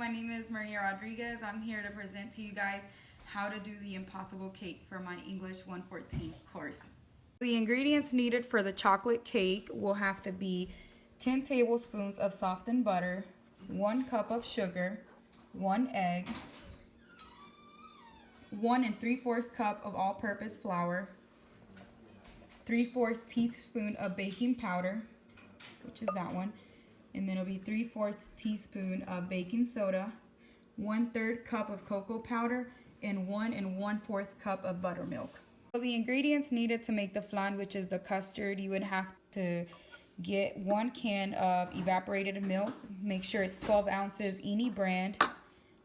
my name is Maria Rodriguez. I'm here to present to you guys how to do the impossible cake for my English 114 course. The ingredients needed for the chocolate cake will have to be 10 tablespoons of softened butter, 1 cup of sugar, 1 egg, 1 3/4 cup of all-purpose flour, 3/4 teaspoon of baking powder, which is that one, and then it'll be 3/4 teaspoon of baking soda, 1/3 cup of cocoa powder, and 1 1/4 cup of buttermilk. So the ingredients needed to make the flan, which is the custard, you would have to get 1 can of evaporated milk. Make sure it's 12 ounces, any brand.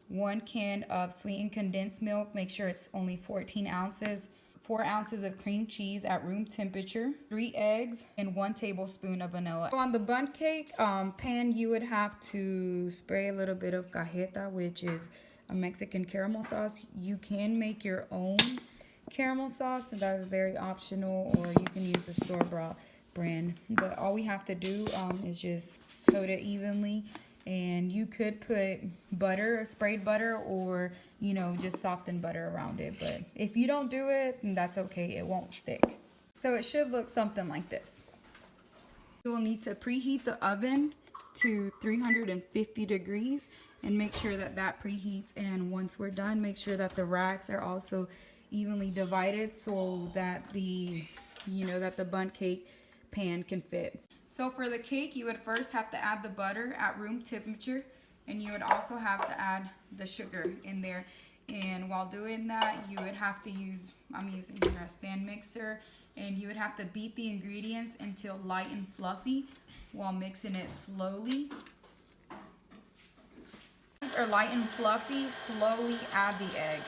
1 can of sweetened condensed milk. Make sure it's only 14 ounces. 4 ounces of cream cheese at room temperature, 3 eggs, and 1 tablespoon of vanilla. So on the bundt cake pan, you would have to spray a little bit of cajeta, which is a Mexican caramel sauce. You can make your own caramel sauce, and that is very optional, or you can use a store-bought brand. But all we have to do is just coat it evenly. And you could put butter, sprayed butter, or, you know, just softened butter around it. But if you don't do it, then that's okay. It won't stick. So it should look something like this. You will need to preheat the oven to 350 degrees and make sure that that preheats. And once we're done, make sure that the racks are also evenly divided so that the bundt cake pan can fit. So for the cake, you would first have to add the butter at room temperature, and you would also have to add the sugar in there. And while doing that, you would have to use, I'm using here a stand mixer, and you would have to beat the ingredients until light and fluffy while mixing it slowly. Once they're light and fluffy, slowly add the egg.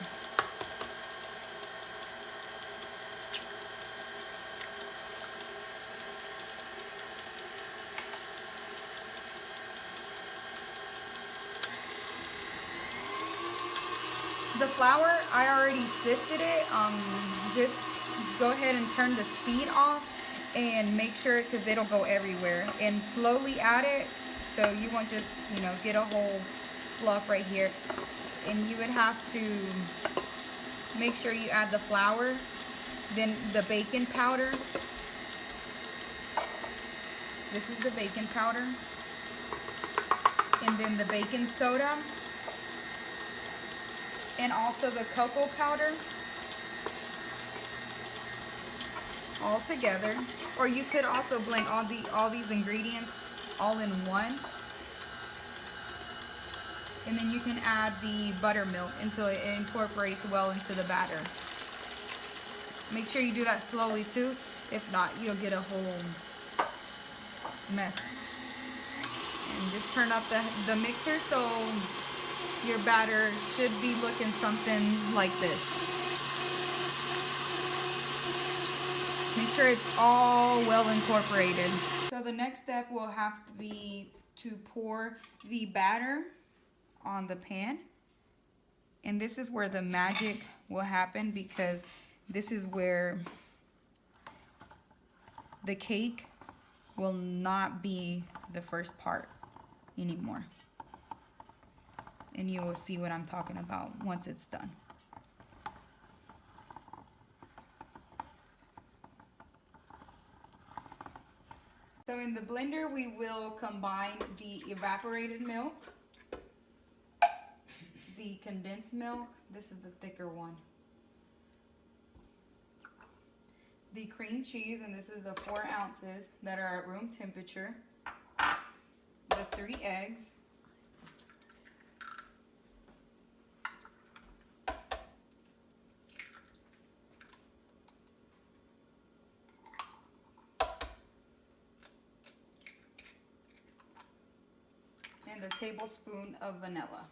The flour, I already sifted it. Just go ahead and turn the speed off and make sure, because it'll go everywhere. And slowly add it so you won't just, get a whole fluff right here. And you would have to make sure you add the flour, then the baking powder. This is the baking powder. And then the baking soda. And also the cocoa powder, all together. Or you could also blend all these ingredients all in one. And then you can add the buttermilk until it incorporates well into the batter. Make sure you do that slowly too. If not, you'll get a whole mess. And just turn up the mixer so your batter should be looking something like this. Make sure it's all well incorporated. So the next step will have to be to pour the batter on the pan. And this is where the magic will happen, because this is where the cake will not be the first part anymore. And you will see what I'm talking about once it's done. So in the blender, we will combine the evaporated milk, the condensed milk, this is the thicker one, the cream cheese, and this is the 4 ounces that are at room temperature, the 3 eggs, and a tablespoon of vanilla,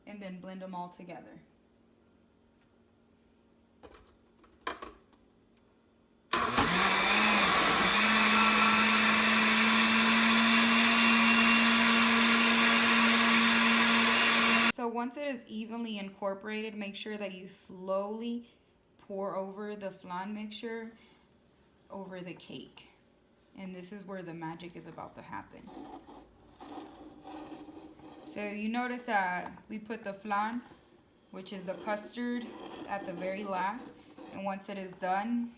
and then blend them all together. So once it is evenly incorporated, make sure that you slowly pour over the flan mixture over the cake. And this is where the magic is about to happen. So you notice that we put the flan, which is the custard, at the very last. And once it is done,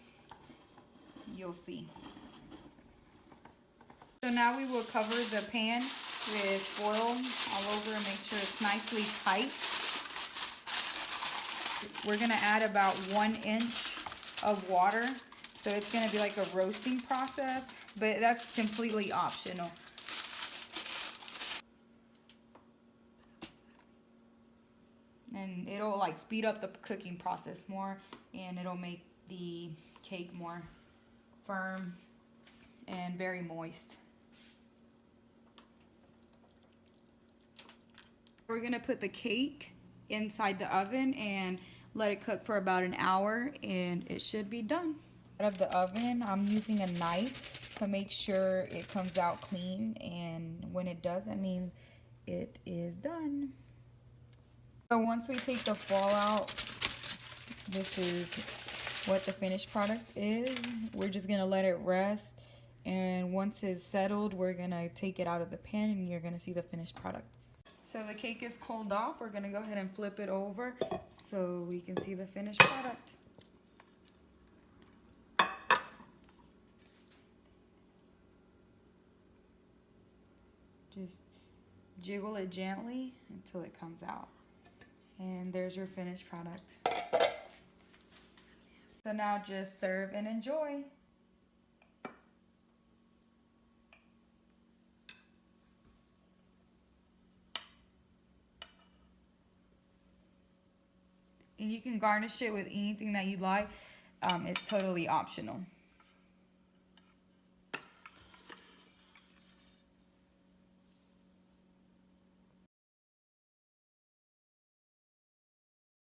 you'll see. So now we will cover the pan with foil all over and make sure it's nicely tight. We're gonna add about 1 inch of water. So it's gonna be like a roasting process, but that's completely optional. And it'll like speed up the cooking process more, and it'll make the cake more firm and very moist. We're gonna put the cake inside the oven and let it cook for about an hour, and it should be done. Out of the oven, I'm using a knife to make sure it comes out clean, and when it does, that means it is done. So once we take the foil out, this is what the finished product is. We're just gonna let it rest, and once it's settled, we're gonna take it out of the pan and you're gonna see the finished product. So the cake is cooled off. We're gonna go ahead and flip it over so we can see the finished product. Just jiggle it gently until it comes out. And there's your finished product. So now just serve and enjoy. And you can garnish it with anything that you like. It's totally optional.